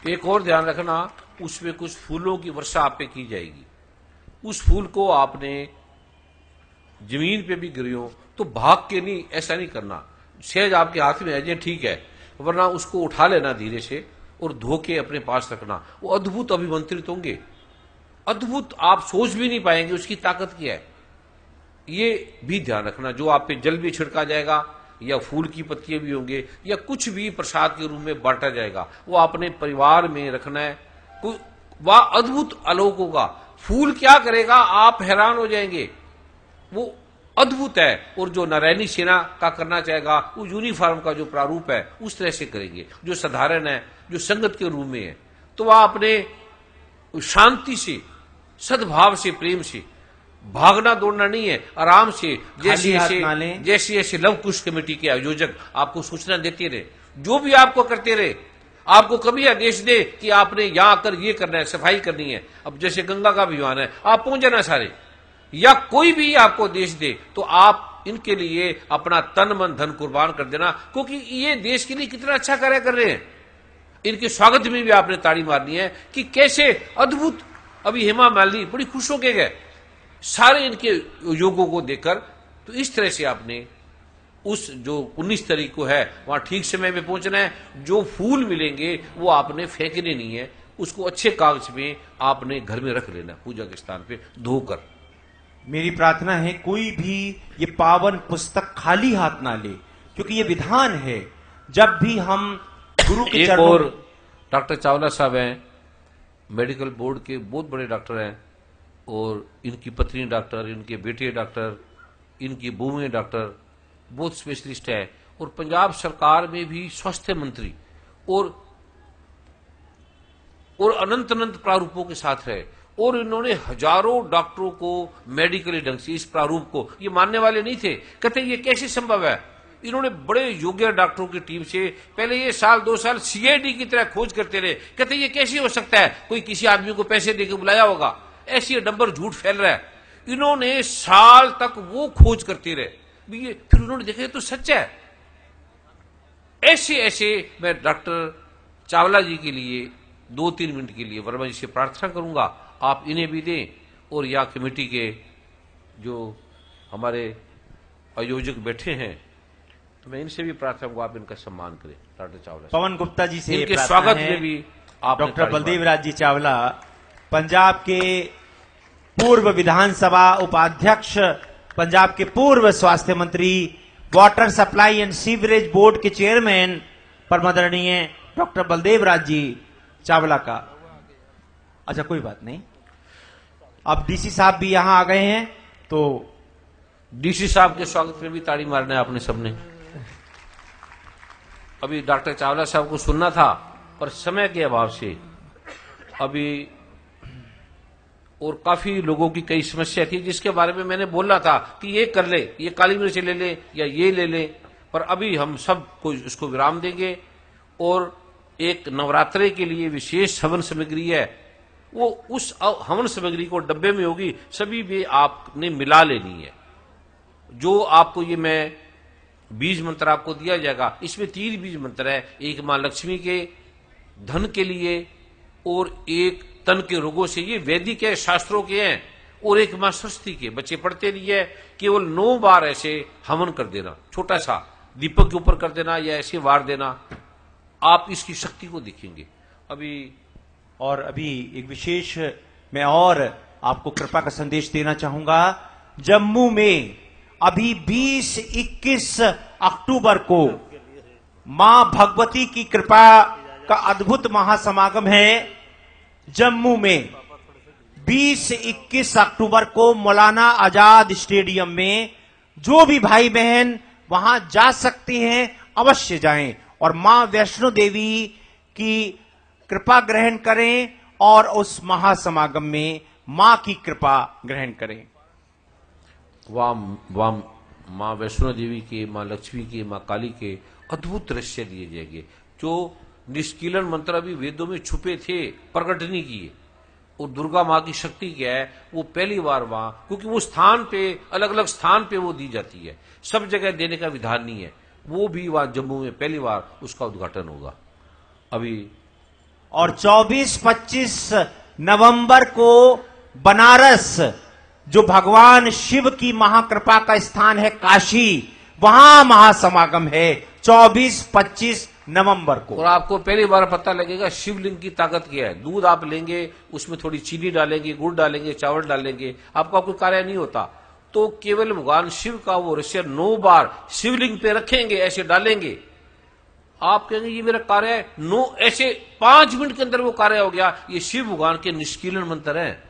एक और ध्यान रखना, उसमें कुछ फूलों की वर्षा आप पे की जाएगी। उस फूल को आपने जमीन पे भी गिरे हो तो भाग के नहीं, ऐसा नहीं करना। सहज आपके हाथ में आ जाए ठीक है, वरना उसको उठा लेना धीरे से और धो के अपने पास रखना। वो अद्भुत अभिमंत्रित होंगे, अद्भुत, आप सोच भी नहीं पाएंगे उसकी ताकत क्या है। ये भी ध्यान रखना, जो आप पे जल भी छिड़का जाएगा या फूल की पत्तियां भी होंगे या कुछ भी प्रसाद के रूप में बांटा जाएगा, वो अपने परिवार में रखना है। कोई वह अद्भुत आलोक होगा। फूल क्या करेगा आप हैरान हो जाएंगे, वो अद्भुत है। और जो नारायणी सेना का करना चाहेगा वो यूनिफॉर्म का जो प्रारूप है उस तरह से करेंगे, जो साधारण है, जो संगत के रूप में है। तो वह अपने शांति से, सद्भाव से, प्रेम से, भागना दौड़ना नहीं है, आराम से, जैसे ऐसे लव कुश कमेटी के आयोजक आपको सूचना देते रहे, जो भी आपको करते रहे, आपको कभी आदेश दे कि आपने यहां आकर ये करना है, सफाई करनी है। अब जैसे गंगा का अभियान है, आप पहुंच जाना सारे, या कोई भी आपको आदेश दे तो आप इनके लिए अपना तन मन धन कुर्बान कर देना, क्योंकि ये देश के लिए कितना अच्छा कार्य कर रहे हैं। इनके स्वागत में भी आपने ताड़ी मारनी है कि कैसे अद्भुत। अभी हेमा मालिनी बड़ी खुश हो गए सारे इनके योगों को देखकर। तो इस तरह से आपने उस जो 19 तारीख को है वहां ठीक समय में पहुंचना है। जो फूल मिलेंगे वो आपने फेंकने नहीं है, उसको अच्छे कागज में आपने घर में रख लेना, पूजा के स्थान पे धोकर। मेरी प्रार्थना है कोई भी ये पावन पुस्तक खाली हाथ ना ले, क्योंकि ये विधान है जब भी हम गुरु के चरणों। और डॉक्टर चावला साहब हैं, मेडिकल बोर्ड के बहुत बड़े डॉक्टर हैं, और इनकी पत्नी डॉक्टर, इनके बेटे डॉक्टर, इनकी बहुएं डॉक्टर, बहुत स्पेशलिस्ट है। और पंजाब सरकार में भी स्वास्थ्य मंत्री और अनंत अनंत प्रारूपों के साथ रहे, और इन्होंने हजारों डॉक्टरों को मेडिकली ढंग से इस प्रारूप को, ये मानने वाले नहीं थे, कहते ये कैसे संभव है। इन्होंने बड़े योग्य डॉक्टरों की टीम से पहले ये साल 2 साल सीआईडी की तरह खोज करते रहे, कहते ये कैसे हो सकता है, कोई किसी आदमी को पैसे देकर बुलाया होगा, ऐसी डंबर झूठ फैल रहा है। इन्होंने साल तक वो खोज करते रहे, फिर उन्होंने देखा तो सच है। ऐसे ऐसे मैं डॉक्टर चावला जी के लिए 2-3 मिनट के लिए वर्मा जी से प्रार्थना करूंगा, आप इन्हें भी दें, और या कमेटी के जो हमारे आयोजक बैठे हैं तो मैं इनसे भी प्रार्थना करूंगा आप इनका सम्मान करें। डॉक्टर चावला, पवन गुप्ता जी से इनके स्वागत में भी आप डॉक्टर बलदेव राज जी चावला, पंजाब के पूर्व विधानसभा उपाध्यक्ष, पंजाब के पूर्व स्वास्थ्य मंत्री, water supply and sewerage board के चेयरमैन परमादरणीय डॉक्टर बलदेव राज जी चावला का। अच्छा कोई बात नहीं, अब डीसी साहब भी यहां आ गए हैं, तो डीसी साहब के स्वागत में भी ताड़ी मारना है आपने सबने। अभी डॉक्टर चावला साहब को सुनना था पर समय के अभाव से अभी, और काफी लोगों की कई समस्या थी जिसके बारे में मैंने बोलना था कि ये कर ले, ये काली मिर्च ले ले या ये ले ले, पर अभी हम सब को इसको विराम देंगे। और एक नवरात्रे के लिए विशेष हवन सामग्री है, वो उस हवन सामग्री को डब्बे में होगी, सभी भी आपने मिला लेनी है। जो आपको ये मैं बीज मंत्र आपको दिया जाएगा, इसमें 3 बीज मंत्र है, एक मां लक्ष्मी के धन के लिए, और एक तन के रोगों से, ये वैदिक है, शास्त्रों के हैं, और एक मां सरस्वती के, बच्चे पढ़ते नहीं है। केवल 9 बार ऐसे हवन कर देना, छोटा सा दीपक के ऊपर कर देना या ऐसे वार देना, आप इसकी शक्ति को देखेंगे। अभी एक विशेष मैं और आपको कृपा का संदेश देना चाहूंगा। जम्मू में अभी 20-21 अक्टूबर को मां भगवती की कृपा का अद्भुत महासमागम है। जम्मू में 20-21 अक्टूबर को मौलाना आजाद स्टेडियम में जो भी भाई बहन वहां जा सकते हैं अवश्य जाएं और मां वैष्णो देवी की कृपा ग्रहण करें और उस महासमागम में मां की कृपा ग्रहण करें। वाम मां वैष्णो देवी के, मां लक्ष्मी के, मां काली के अद्भुत रहस्य दिए जाएंगे, जो निष्कीलन मंत्र अभी वेदों में छुपे थे, प्रकट नहीं किए। और दुर्गा मां की शक्ति क्या है, वो पहली बार वहां, क्योंकि वो स्थान पे, अलग अलग स्थान पे वो दी जाती है, सब जगह देने का विधान नहीं है, वो भी वहां जम्मू में पहली बार उसका उद्घाटन होगा। अभी और 24-25 नवंबर को बनारस, जो भगवान शिव की महाकृपा का स्थान है काशी, वहां महासमागम है 24-25 नवंबर को। और आपको पहली बार पता लगेगा शिवलिंग की ताकत क्या है। दूध आप लेंगे, उसमें थोड़ी चीनी डालेंगे, गुड़ डालेंगे, चावल डालेंगे, आपका कोई कार्य नहीं होता। तो केवल भगवान शिव का वो रहस्य 9 बार शिवलिंग पे रखेंगे, ऐसे डालेंगे, आप कहेंगे ये मेरा कार्य है। 9 ऐसे 5 मिनट के अंदर वो कार्य हो गया। ये शिव भगवान के निष्कीलन मंत्र है,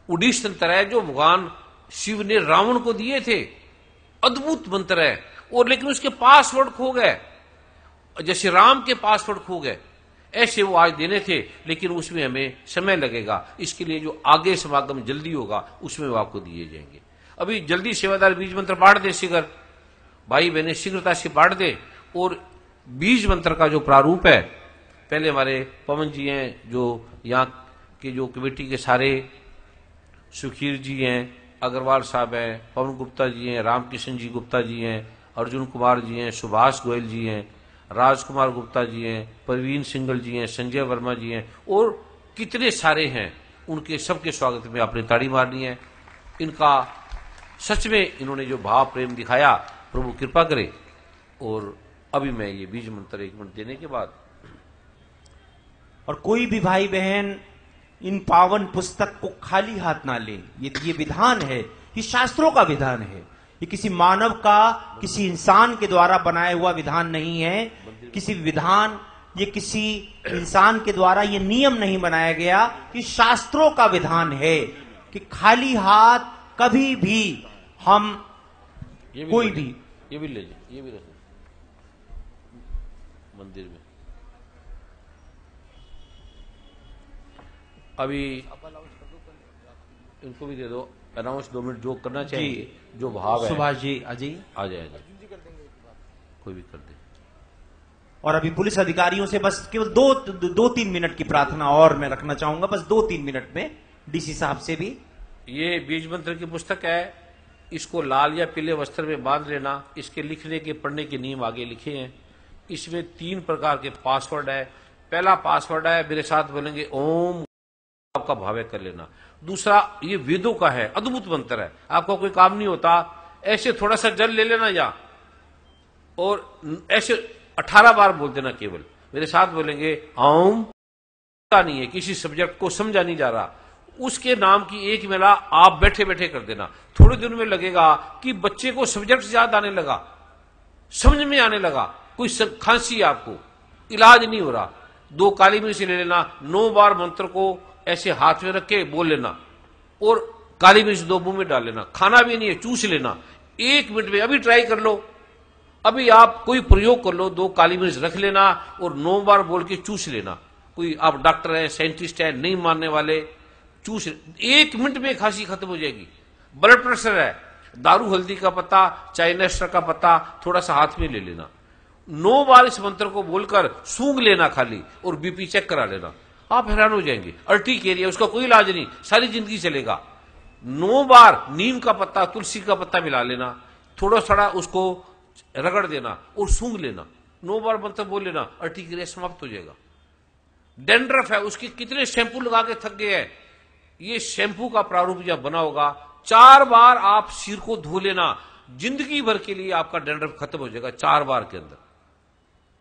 उड़ीस तंत्र है, जो भगवान शिव ने रावण को दिए थे। अद्भुत मंत्र है। और लेकिन उसके पासवर्ड खो गए, जैसे राम के पासवर्ड खो गए, ऐसे वो आज देने थे, लेकिन उसमें हमें समय लगेगा। इसके लिए जो आगे समागम जल्दी होगा उसमें वो आपको दिए जाएंगे। अभी जल्दी सेवादार बीज मंत्र बांट दे, शीघ्र भाई बहने शीघ्रता से बांट दे। और बीज मंत्र का जो प्रारूप है, पहले हमारे पवन जी हैं, जो यहाँ के जो कमेटी के सारे, सुखीर जी हैं, अग्रवाल साहब हैं, पवन गुप्ता जी हैं, रामकिशन जी गुप्ता जी हैं, अर्जुन कुमार जी हैं, सुभाष गोयल जी हैं, राजकुमार गुप्ता जी हैं, परवीन सिंगल जी हैं, संजय वर्मा जी हैं, और कितने सारे हैं। उनके सबके स्वागत में आपने ताड़ी मारनी है। इनका सच में इन्होंने जो भाव प्रेम दिखाया, प्रभु कृपा करे। और अभी मैं ये बीज मंत्र 1 मिनट देने के बाद, और कोई भी भाई बहन इन पावन पुस्तक को खाली हाथ ना ले। ये विधान है, ये शास्त्रों का विधान है। ये किसी मानव का, किसी इंसान के द्वारा बनाया हुआ विधान नहीं है। किसी विधान, ये किसी इंसान के द्वारा ये नियम नहीं बनाया गया। ये शास्त्रों का विधान है कि खाली हाथ कभी भी हम कोई भी, ये भी ले जाए, ये भी रखें मंदिर में। अभी इनको भी दे दो, अनाउंस 2 मिनट जो करना चाहिए, जो भाव है। सुभाष जी अजय आ जाएगा, कोई भी कर दे। और अभी पुलिस अधिकारियों से बस केवल 2-3 मिनट की प्रार्थना और मैं रखना चाहूंगा, बस 2-3 मिनट में डीसी साहब से भी। ये बीज मंत्र की पुस्तक है, इसको लाल या पीले वस्त्र में बांध लेना। इसके लिखने के, पढ़ने के नियम आगे लिखे हैं। इसमें 3 प्रकार के पासवर्ड है। पहला पासवर्ड है, मेरे साथ बोलेंगे ओम, आपका भावे कर लेना। दूसरा, ये वेदों का है, अद्भुत मंत्र है, आपका कोई काम नहीं होता। ऐसे थोड़ा सा जल ले लेना या, और ऐसे 18 बार बोल देना केवल। मेरे साथ बोलेंगे ओम, नहीं है, किसी सब्जेक्ट को समझा नहीं जा रहा, उसके नाम की एक मेला आप बैठे बैठे कर देना। थोड़े दिन में लगेगा कि बच्चे को सब्जेक्ट याद आने लगा, समझ में आने लगा। कोई खांसी आपको, इलाज नहीं हो रहा, 2 काली मिर्च ले लेना, 9 बार मंत्र को ऐसे हाथ में रख के बोल लेना, और काली मिर्च 2 मुंह में डाल लेना। खाना भी नहीं है, चूस लेना 1 मिनट में। अभी ट्राई कर लो, अभी आप कोई प्रयोग कर लो, 2 काली मिर्च रख लेना और 9 बार बोल के चूस लेना। कोई आप डॉक्टर हैं, साइंटिस्ट हैं, नहीं मानने वाले, चूस 1 मिनट में खांसी खत्म हो जाएगी। ब्लड प्रेशर है, दारू हल्दी का पत्ता, चाइनेस्टर का पत्ता थोड़ा सा हाथ में ले लेना, 9 बार इस मंत्र को बोलकर सूंघ लेना खाली, और बीपी चेक करा लेना। आप हैरान हो जाएंगे। अर्टिक एरिया, उसका कोई इलाज नहीं, सारी जिंदगी चलेगा। 9 बार नीम का पत्ता, तुलसी का पत्ता मिला लेना, थोड़ा थोड़ा उसको रगड़ देना और सूंघ लेना, 9 बार मंत्र बोल लेना, अर्टिक एरिया समाप्त हो जाएगा। डेंड्रफ है, उसके कितने शैंपू लगा के थक गए हैं, ये शैंपू का प्रारूप जब बना होगा, 4 बार आप सिर को धो लेना, जिंदगी भर के लिए आपका डेंड्रफ खत्म हो जाएगा 4 बार के अंदर।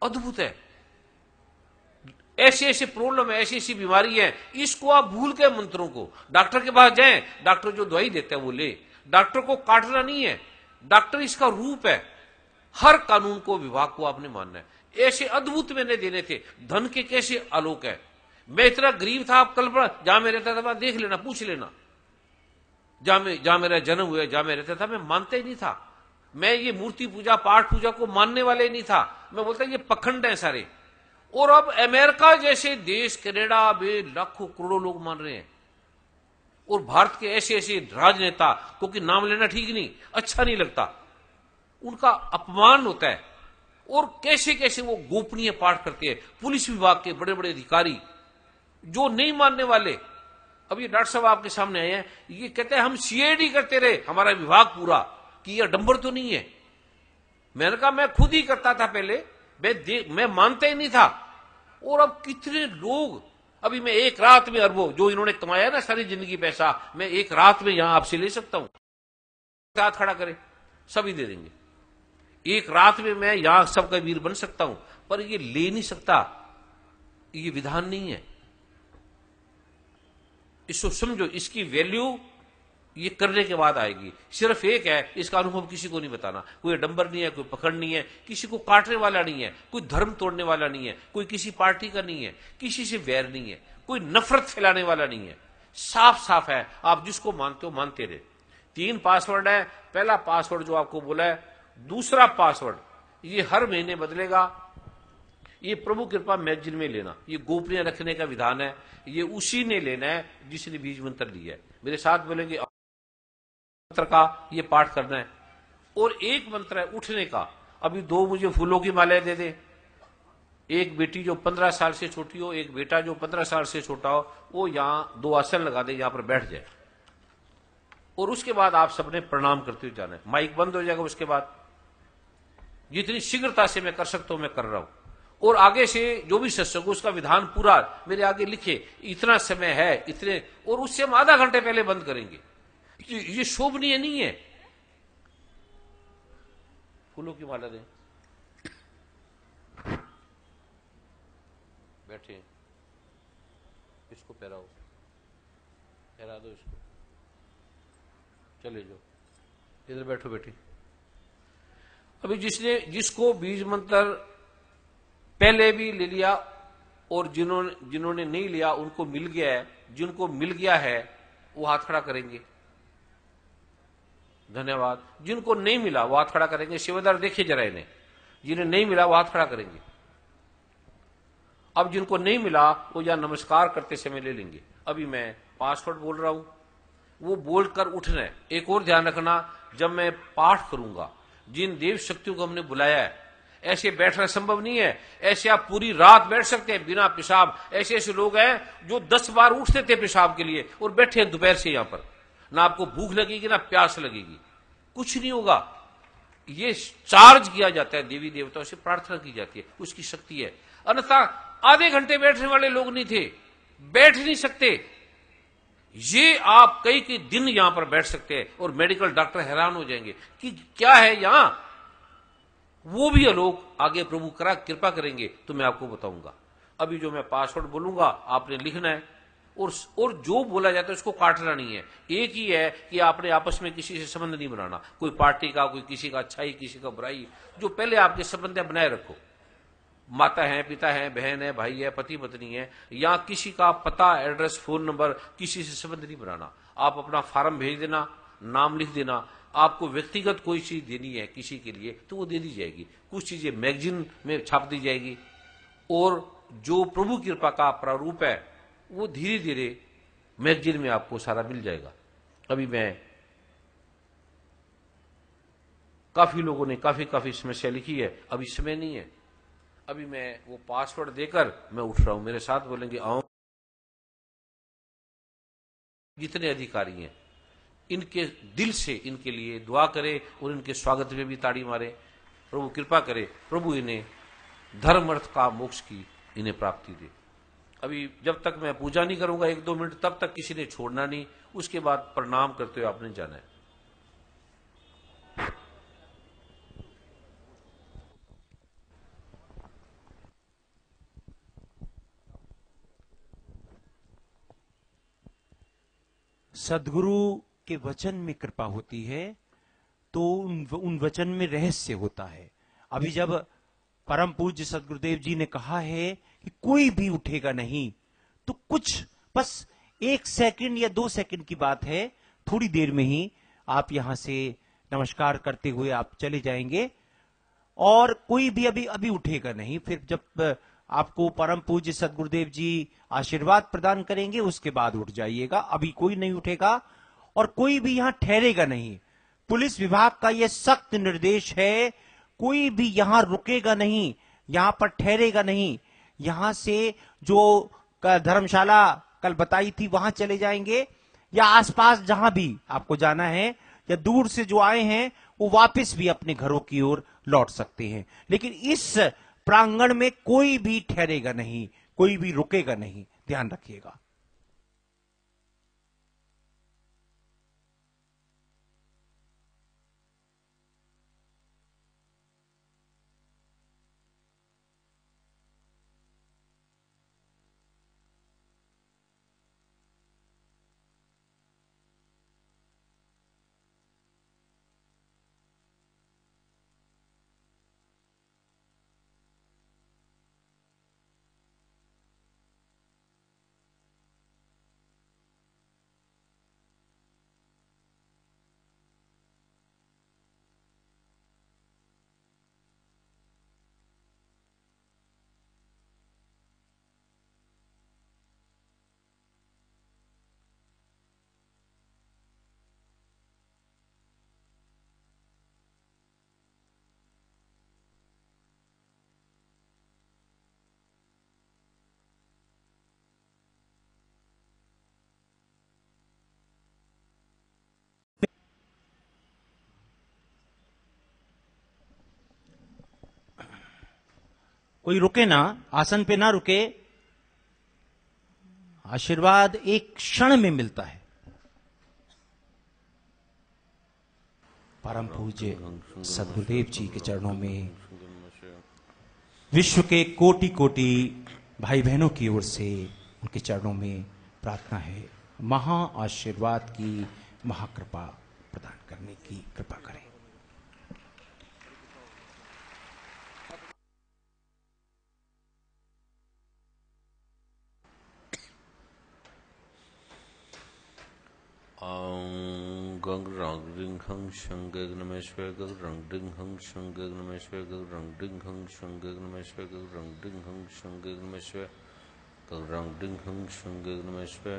अद्भुत है। ऐसी ऐसी प्रॉब्लम है, ऐसी ऐसी बीमारी है, इसको आप भूल के मंत्रों को, डॉक्टर के पास जाएं, डॉक्टर जो दवाई देता है वो ले। डॉक्टर को काटना नहीं है, डॉक्टर इसका रूप है। हर कानून को, विभाग को आपने मानना है। ऐसे अद्भुत मैंने देने थे। धन के कैसे आलोक है। मैं इतना गरीब था, आप कल्पना, जहां मैं रहता था देख लेना, पूछ लेना, जहां मेरा जन्म हुआ, जहां मैं रहता था, मैं मानता ही नहीं था। मैं ये मूर्ति पूजा, पाठ पूजा को मानने वाले नहीं था। मैं बोलता ये पखंड है सारे। और अब अमेरिका जैसे देश, कनाडा में लाखों करोड़ों लोग मान रहे हैं। और भारत के ऐसे ऐसे राजनेता, क्योंकि नाम लेना ठीक नहीं, अच्छा नहीं लगता, उनका अपमान होता है। और कैसे कैसे वो गोपनीय पाठ करते हैं। पुलिस विभाग के बड़े बड़े अधिकारी जो नहीं मानने वाले, अब ये डॉक्टर साहब आपके सामने आए हैं, ये कहते हैं हम सीआईडी करते रहे, हमारा विभाग पूरा, कि ये डंबर तो नहीं है। मैंने कहा मैं खुद ही करता था पहले, मैं मानता ही नहीं था। और अब कितने लोग, अभी मैं एक रात में अरबों जो इन्होंने कमाया ना सारी जिंदगी पैसा, मैं एक रात में यहां आपसे ले सकता हूं। हाथ खड़ा करें, सभी दे देंगे। एक रात में मैं यहां सबका वीर बन सकता हूं, पर ये ले नहीं सकता, ये विधान नहीं है। इसको समझो, इसकी वैल्यू ये करने के बाद आएगी। सिर्फ एक है, इसका अनुभव किसी को नहीं बताना। कोई डंबर नहीं है, कोई पकड़ नहीं है, किसी को काटने वाला नहीं है, कोई धर्म तोड़ने वाला नहीं है, कोई किसी पार्टी का नहीं है, किसी से वैर नहीं है, कोई नफरत फैलाने वाला नहीं है। साफ साफ है, आप जिसको मानते हो मानते रहे। 3 पासवर्ड है। पहला पासवर्ड जो आपको बोला है, दूसरा पासवर्ड ये हर महीने बदलेगा। ये प्रभु कृपा मैगजीन में लेना, ये गोपनीय रखने का विधान है। ये उसी ने लेना है जिसने बीज मंत्र लिया है। मेरे साथ बोलेंगे मंत्र का ये पाठ करना है। और एक मंत्र है उठने का। अभी 2 मुझे फूलों की मालाएं दे दे। एक बेटी जो 15 साल से छोटी हो, एक बेटा जो 15 साल से छोटा हो, वो यहां 2 आसन लगा दे, यहां पर बैठ जाए। और उसके बाद आप सबने प्रणाम करते हुए जाना है। माइक बंद हो जाएगा। उसके बाद जितनी शीघ्रता से मैं कर सकता हूं मैं कर रहा हूं। और आगे से जो भी सत्संग उसका विधान पूरा मेरे आगे लिखे, इतना समय है इतने, और उससे हम आधा घंटे पहले बंद करेंगे। ये शोभनीय नहीं है। फूलों की माला दें, बैठे, इसको पहराओ, पहरा दो इसको, चले जाओ, इधर बैठो बेटी। अभी जिसको बीज मंत्र पहले भी ले लिया और जिन्होंने नहीं लिया उनको मिल गया है, जिनको मिल गया है वो हाथ खड़ा करेंगे। धन्यवाद। जिनको नहीं मिला वो हाथ खड़ा करेंगे। सेवादार देखिए जरा इन्हें, जिन्हें नहीं मिला वो हाथ खड़ा करेंगे। अब जिनको नहीं मिला वो या नमस्कार करते समय ले लेंगे। अभी मैं पासवर्ड बोल रहा हूं, वो बोलकर उठना है। एक और ध्यान रखना, जब मैं पाठ करूंगा, जिन देव शक्तियों को हमने बुलाया है, ऐसे बैठना संभव नहीं है। ऐसे आप पूरी रात बैठ सकते हैं बिना पेशाब। ऐसे ऐसे लोग हैं जो 10 बार उठते थे पेशाब के लिए और बैठे हैं दोपहर से यहां पर। ना आपको भूख लगेगी ना प्यास लगेगी, कुछ नहीं होगा। ये चार्ज किया जाता है, देवी देवताओं से प्रार्थना की जाती है, उसकी शक्ति है। अन्यथा आधे घंटे बैठने वाले लोग नहीं थे, बैठ नहीं सकते। ये आप कई दिन यहां पर बैठ सकते हैं और मेडिकल डॉक्टर हैरान हो जाएंगे कि क्या है यहां। वो भी लोग आगे प्रभु कृपा करेंगे तो मैं आपको बताऊंगा। अभी जो मैं पासवर्ड बोलूंगा आपने लिखना है, और जो बोला जाता है उसको काटना नहीं है। एक ही है कि आपने आपस में किसी से संबंध नहीं बनाना, कोई पार्टी का, कोई किसी का अच्छाई, किसी का बुराई। जो पहले आपके संबंध बनाए रखो। माता है, पिता है, बहन है, भाई है, पति पत्नी है, या किसी का पता, एड्रेस, फोन नंबर, किसी से संबंध नहीं बनाना। आप अपना फार्म भेज देना, नाम लिख देना। आपको व्यक्तिगत कोई चीज देनी है किसी के लिए तो वो दे दी जाएगी। कुछ चीजें मैगजीन में छाप दी जाएगी, और जो प्रभु कृपा का प्रारूप है वो धीरे धीरे मैगजीन में आपको सारा मिल जाएगा। अभी मैं काफी लोगों ने काफी समस्या लिखी है, अभी समय नहीं है। अभी मैं वो पासवर्ड देकर मैं उठ रहा हूं। मेरे साथ बोलेंगे आओ। जितने अधिकारी हैं इनके दिल से इनके लिए दुआ करें और इनके स्वागत में भी ताड़ी मारे। प्रभु कृपा करे, प्रभु इन्हें धर्म अर्थ का मोक्ष की इन्हें प्राप्ति दे। अभी जब तक मैं पूजा नहीं करूंगा 1-2 मिनट, तब तक किसी ने छोड़ना नहीं। उसके बाद प्रणाम करते हुए आपने जाना है। सदगुरु के वचन में कृपा होती है तो उन वचन में रहस्य होता है। अभी जब परम पूज्य सदगुरुदेव जी ने कहा है कि कोई भी उठेगा नहीं, तो कुछ बस 1 सेकंड या 2 सेकंड की बात है। थोड़ी देर में ही आप यहां से नमस्कार करते हुए आप चले जाएंगे और कोई भी अभी उठेगा नहीं। फिर जब आपको परम पूज्य सदगुरुदेव जी आशीर्वाद प्रदान करेंगे उसके बाद उठ जाइएगा। अभी कोई नहीं उठेगा और कोई भी यहां ठहरेगा नहीं। पुलिस विभाग का यह सख्त निर्देश है, कोई भी यहां रुकेगा नहीं, यहां पर ठहरेगा नहीं। यहां से जो धर्मशाला कल बताई थी वहां चले जाएंगे, या आसपास जहां भी आपको जाना है, या दूर से जो आए हैं वो वापस भी अपने घरों की ओर लौट सकते हैं। लेकिन इस प्रांगण में कोई भी ठहरेगा नहीं, कोई भी रुकेगा नहीं, ध्यान रखिएगा। कोई रुके ना, आसन पे ना रुके। आशीर्वाद एक क्षण में मिलता है। परम पूज्य सदगुरुदेव जी के चरणों में विश्व के कोटि कोटि भाई बहनों की ओर से उनके चरणों में प्रार्थना है, महा आशीर्वाद की महाकृपा प्रदान करने की कृपा करें। गंग रंग रिंग हंग शंगे नमेश्वर गग रंग डिंग हंग शंगे नमेश्वर गग रंग डिंग हंग शंगे नमेश्वर गग रंग डिंग हंग शंगे नमेश्वर गग रंग डिंग हंग शंगे नमेश्वर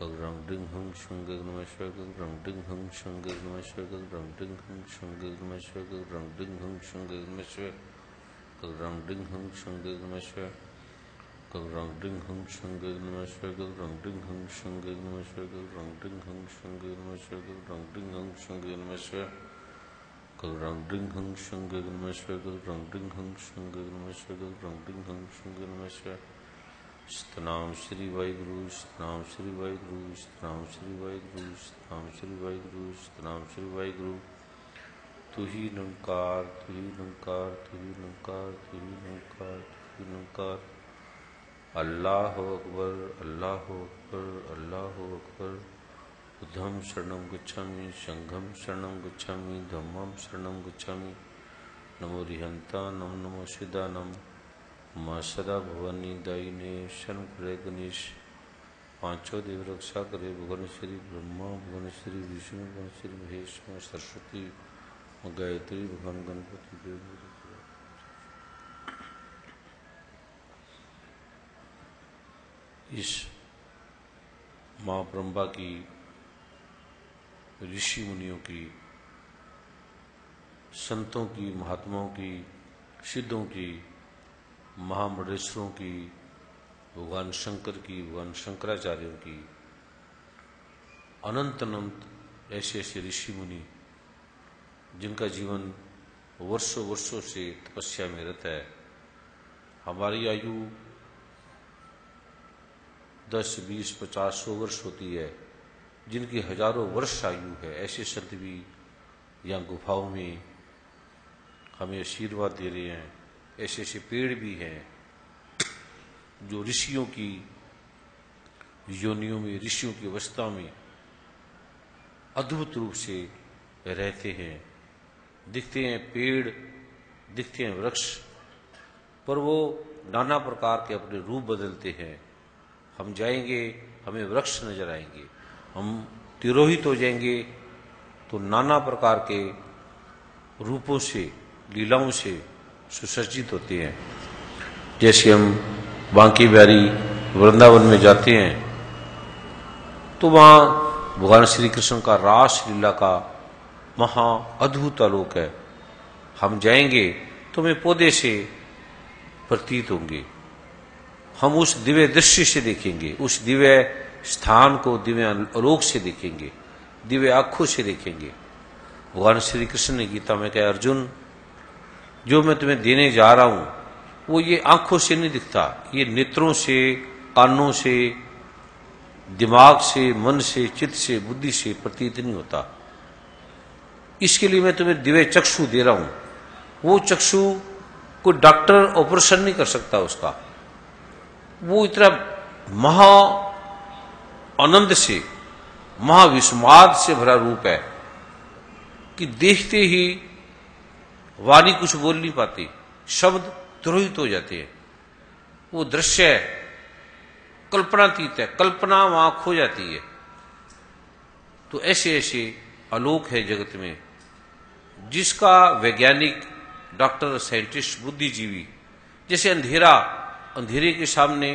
गग रंग डिंग हंग शंगे नमेश्वर गग रंग डिंग हंग शंगे नमेश्वर गग रंग डिंग हंग शंगे नमेश्वर गग रंग डिंग हंग शंगे नमेश्वर गग रंग डिंग हंग शंगे नमेश्वर गग रंग डिंग हंग शंगे नमेश्वर गग रंग डिंग हंग शंगे नमेश्वर गग रंग डिंग हंग शंगे नमेश्वर गग रंग डिंग हंग शंगे नमेश्वर गग रंग डिंग हंग शंगे नमेश्वर गग रंग डिंग हंग शंगे नमेश्वर गग रंग डिंग हंग शंगे नमेश्वर। सतनाम श्री वाहिगुरु, सतनाम श्री वाहिगुरु, सतनाम श्री वाहिगुरु, सतनाम श्री वाहिगुरु, सतनाम श्री वाहिगुरु। तू ही निरंकार, तू ही निरंकार, तू ही निरंकार, तू ही निरंकार, तू ही निरंकार। अल्लाह अकबर, अल्लाह अकबर, अल्लाह अकबर। बुद्धं शरणं गच्छामि, संघं शरणं गच्छामि, धम्मं शरणं गच्छामि। नमो रिहंता नम, नमो सिद्धानम। माँ सदा भवानी दायिने शरण करे गणेश। पांचों देव रक्षा करे भगवान श्री ब्रह्मा, भगवान श्री विष्णु, भगवान श्री महेश, माँ सरस्वती, माँ गायत्री, भगवान गणपति देव। इस माँ ब्रह्मा की, ऋषि मुनियों की, संतों की, महात्माओं की, सिद्धों की, महामंडलेश्वरों की, भगवान शंकर की, भगवान शंकराचार्यों की, अनंत अनंत ऐसे ऐसे ऋषि मुनि जिनका जीवन वर्षों वर्षों से तपस्या में रहता है। हमारी आयु 10, 20, 50, 100 वर्ष होती है, जिनकी हजारों वर्ष आयु है। ऐसे संत भी यहाँ गुफाओं में हमें आशीर्वाद दे रहे हैं। ऐसे ऐसे पेड़ भी हैं जो ऋषियों की योनियों में, ऋषियों की अवस्था में अद्भुत रूप से रहते हैं। दिखते हैं पेड़, दिखते हैं वृक्ष, पर वो नाना प्रकार के अपने रूप बदलते हैं। हम जाएंगे, हमें वृक्ष नजर आएंगे। हम तिरोहित हो जाएंगे तो नाना प्रकार के रूपों से, लीलाओं से सुसज्जित होते हैं। जैसे हम बांकी बिहारी वृंदावन में जाते हैं तो वहाँ भगवान श्री कृष्ण का रास लीला का महा अद्भुत आलोक है। हम जाएंगे तो हमें पौधे से प्रतीत होंगे। हम उस दिव्य दृश्य से देखेंगे, उस दिव्य स्थान को दिव्य आलोक से देखेंगे, दिव्य आंखों से देखेंगे। भगवान श्री कृष्ण ने गीता में कहा, अर्जुन जो मैं तुम्हें देने जा रहा हूं वो ये आंखों से नहीं दिखता, ये नेत्रों से, कानों से, दिमाग से, मन से, चित्त से, बुद्धि से प्रतीत नहीं होता। इसके लिए मैं तुम्हें दिव्य चक्षु दे रहा हूं। वो चक्षु कोई डॉक्टर ऑपरेशन नहीं कर सकता उसका। वो इतना महा आनंद से, महाविस्माद से भरा रूप है कि देखते ही वाणी कुछ बोल नहीं पाती, शब्द द्रोहित हो जाते हैं। वो दृश्य कल्पनातीत है, कल्पना वहां खो जाती है। तो ऐसे ऐसे आलोक है जगत में जिसका वैज्ञानिक, डॉक्टर, साइंटिस्ट, बुद्धिजीवी, जैसे अंधेरा, अंधेरे के सामने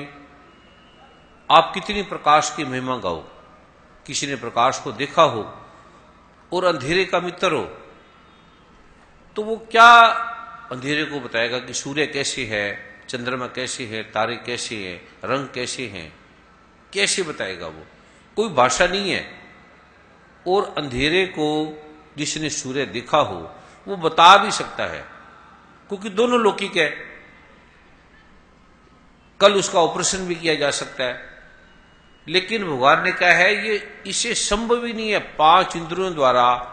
आप कितनी प्रकाश की महिमा गाओ। किसी ने प्रकाश को देखा हो और अंधेरे का मित्र हो तो वो क्या अंधेरे को बताएगा कि सूर्य कैसे है, चंद्रमा कैसे है, तारे कैसे हैं, रंग कैसे हैं, कैसे बताएगा? वो कोई भाषा नहीं है। और अंधेरे को जिसने सूर्य देखा हो वो बता भी सकता है, क्योंकि दोनों लौकिक है। कल उसका ऑपरेशन भी किया जा सकता है, लेकिन भगवान ने कहा है ये इसे संभव ही नहीं है। 5 इंद्रियों द्वारा,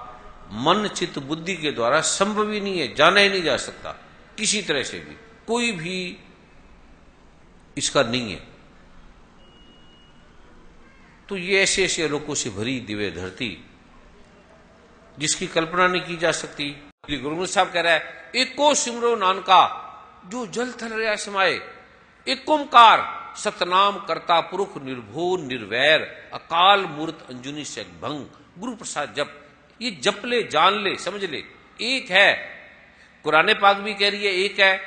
मन, चित्त, बुद्धि के द्वारा संभव ही नहीं है, जाना ही नहीं जा सकता किसी तरह से भी, कोई भी इसका नहीं है। तो ये ऐसे ऐसे आलोकों से भरी दिव्य धरती जिसकी कल्पना नहीं की जा सकती। गुरु ग्रंथ साहब कह रहा है, एको सिमरो नानका जो जल थल रहा समाये, एक ओंकार सतनाम करता पुरुष निर्भो निर्वैर, अकाल मूर्त अंजुनी से भंग, गुरु प्रसाद जप। ये जप ले, जान ले, समझ ले, एक है। कुरान पाक भी कह रही है एक है,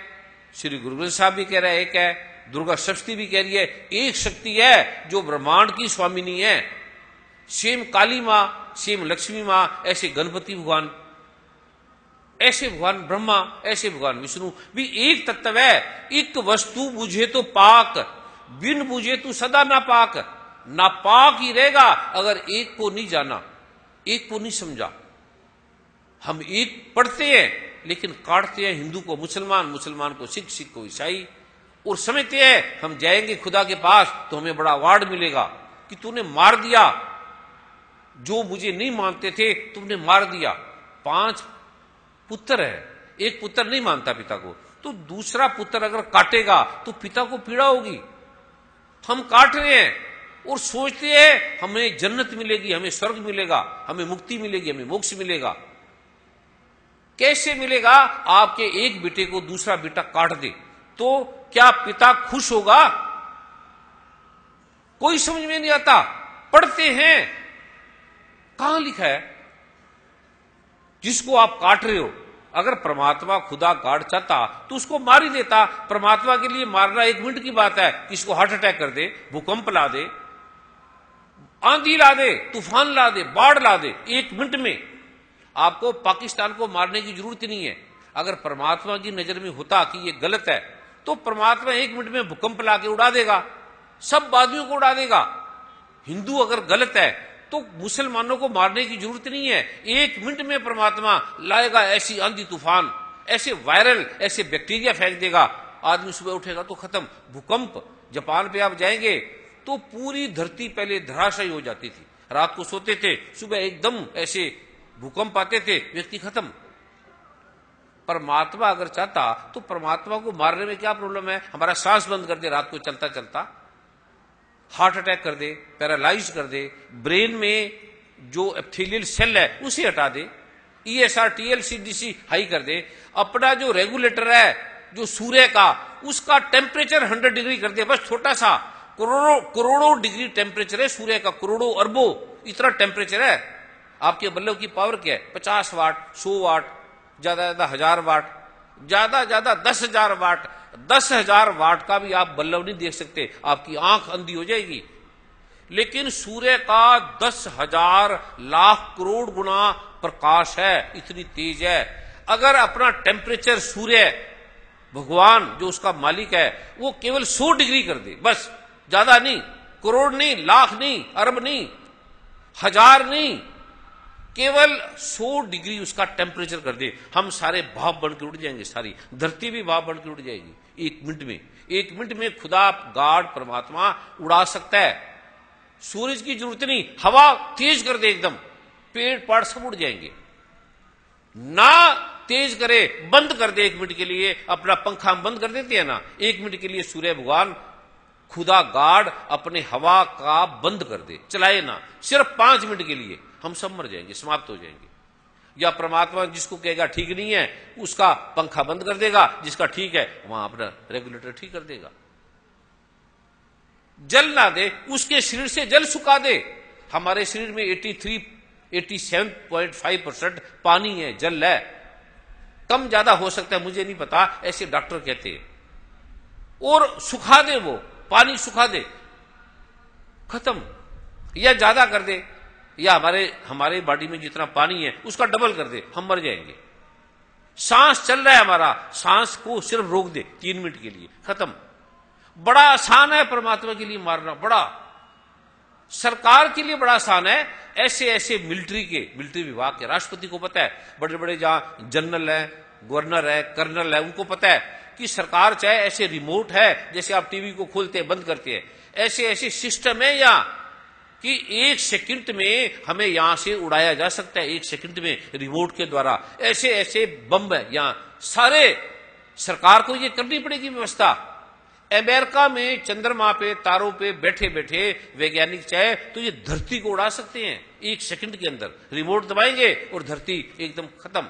श्री गुरु ग्रंथ साहब भी कह रहा है एक है, दुर्गा सप्तशती भी कह रही है एक शक्ति है जो ब्रह्मांड की स्वामिनी है। सेम काली मां, सेम लक्ष्मी मां, ऐसे गणपति भगवान, ऐसे भगवान ब्रह्मा, ऐसे भगवान विष्णु भी एक तत्व है। एक वस्तु बुझे तो पाक, बिन बुझे तो सदा नापाक। नापाक ही रहेगा अगर एक को नहीं जाना, एक को नहीं समझा। हम एक पढ़ते हैं लेकिन काटते हैं हिंदू को मुसलमान, मुसलमान को सिख, सिख को ईसाई, और समझते हैं हम जाएंगे खुदा के पास तो हमें बड़ा अवार्ड मिलेगा कि तूने मार दिया जो मुझे नहीं मानते थे, तुमने मार दिया। 5 पुत्र है, एक पुत्र नहीं मानता पिता को, तो दूसरा पुत्र अगर काटेगा तो पिता को पीड़ा होगी। हम काट रहे हैं और सोचते हैं हमें जन्नत मिलेगी, हमें स्वर्ग मिलेगा, हमें मुक्ति मिलेगी, हमें मोक्ष मिलेगा। कैसे मिलेगा? आपके एक बेटे को दूसरा बेटा काट दे तो क्या पिता खुश होगा? कोई समझ में नहीं आता। पढ़ते हैं, कहां लिखा है? जिसको आप काट रहे हो, अगर परमात्मा खुदा काट चाहता तो उसको मार ही देता। परमात्मा के लिए मारना 1 मिनट की बात है। किसको हार्ट अटैक कर दे, भूकंप ला दे, आंधी ला दे, तूफान ला दे, बाढ़ ला दे, 1 मिनट में। आपको पाकिस्तान को मारने की जरूरत नहीं है। अगर परमात्मा की नजर में होता कि ये गलत है तो परमात्मा 1 मिनट में भूकंप ला के उड़ा देगा, सब वादियों को उड़ा देगा। हिंदू अगर गलत है तो मुसलमानों को मारने की जरूरत नहीं है। 1 मिनट में परमात्मा लाएगा ऐसी आंधी तूफान, ऐसे वायरल, ऐसे बैक्टीरिया फेंक देगा, आदमी सुबह उठेगा तो खत्म। भूकंप, जापान पे आप जाएंगे तो पूरी धरती पहले धराशायी हो जाती थी। रात को सोते थे, सुबह एकदम ऐसे भूकंप आते थे, व्यक्ति खत्म। परमात्मा अगर चाहता तो परमात्मा को मारने में क्या प्रॉब्लम है? हमारा सांस बंद कर दे रात को चलता चलता, हार्ट अटैक कर दे, पैरालाइज कर दे, ब्रेन में जो एपिथेलियल सेल है उसे हटा दे, ESR TLCDC हाई कर दे, अपना जो रेगुलेटर है जो सूर्य का, उसका टेम्परेचर 100 डिग्री कर दे, बस छोटा सा, करोड़ों डिग्री टेम्परेचर है सूर्य का, करोड़ों अरबों इतना टेम्परेचर है। आपके बल्ब की पावर क्या है? 50 वाट, 100 वाट, ज्यादा ज्यादा 1000 वाट, ज्यादा ज्यादा 10,000 वाट। 10,000 वाट का भी आप बल्ब नहीं देख सकते, आपकी आंख अंधी हो जाएगी। लेकिन सूर्य का 10,000 लाख करोड़ गुना प्रकाश है, इतनी तेज है। अगर अपना टेम्परेचर सूर्य भगवान जो उसका मालिक है वो केवल 100 डिग्री कर दे, बस, ज्यादा नहीं, करोड़ नहीं, लाख नहीं, अरब नहीं, 1000 नहीं, केवल 100 डिग्री उसका टेम्परेचर कर दे, हम सारे भाप बन के उड़ जाएंगे, सारी धरती भी भाप बन के उड़ जाएगी 1 मिनट में। 1 मिनट में खुदा गॉड परमात्मा उड़ा सकता है। सूरज की जरूरत नहीं, हवा तेज कर दे एकदम, पेड़ पाड़ सब उड़ जाएंगे। ना तेज करे, बंद कर दे 1 मिनट के लिए, अपना पंखा बंद कर देते हैं ना, 1 मिनट के लिए सूर्य भगवान खुदा गाड अपने हवा का बंद कर दे, चलाए ना, सिर्फ 5 मिनट के लिए, हम सब मर जाएंगे, समाप्त हो जाएंगे। या परमात्मा जिसको कहेगा ठीक नहीं है उसका पंखा बंद कर देगा, जिसका ठीक है वहां अपना रेगुलेटर ठीक कर देगा। जल ना दे, उसके शरीर से जल सुखा दे। हमारे शरीर में 87.5% पानी है, जल है, कम ज्यादा हो सकता है मुझे नहीं पता, ऐसे डॉक्टर कहते हैं। और सुखा दे, वो पानी सुखा दे, खत्म। या ज्यादा कर दे, या हमारे बॉडी में जितना पानी है उसका डबल कर दे, हम मर जाएंगे। सांस चल रहा है हमारा, सांस को सिर्फ रोक दे 3 मिनट के लिए, खत्म। बड़ा आसान है परमात्मा के लिए मारना, बड़ा सरकार के लिए बड़ा आसान है। ऐसे ऐसे मिलिट्री विभाग के राष्ट्रपति को पता है, बड़े बड़े जहां जनरल है, गवर्नर है, कर्नल है, उनको पता है कि सरकार चाहे ऐसे रिमोट है, जैसे आप टीवी को खोलते हैं बंद करते हैं, ऐसे ऐसे सिस्टम है यहां कि 1 सेकंड में हमें यहां से उड़ाया जा सकता है, 1 सेकंड में रिमोट के द्वारा। ऐसे ऐसे बम है यहां, सारे सरकार को ये करनी पड़ेगी व्यवस्था। अमेरिका में चंद्रमा पे, तारों पे बैठे बैठे वैज्ञानिक चाहे तो ये धरती को उड़ा सकते हैं 1 सेकंड के अंदर, रिमोट दबाएंगे और धरती एकदम खत्म।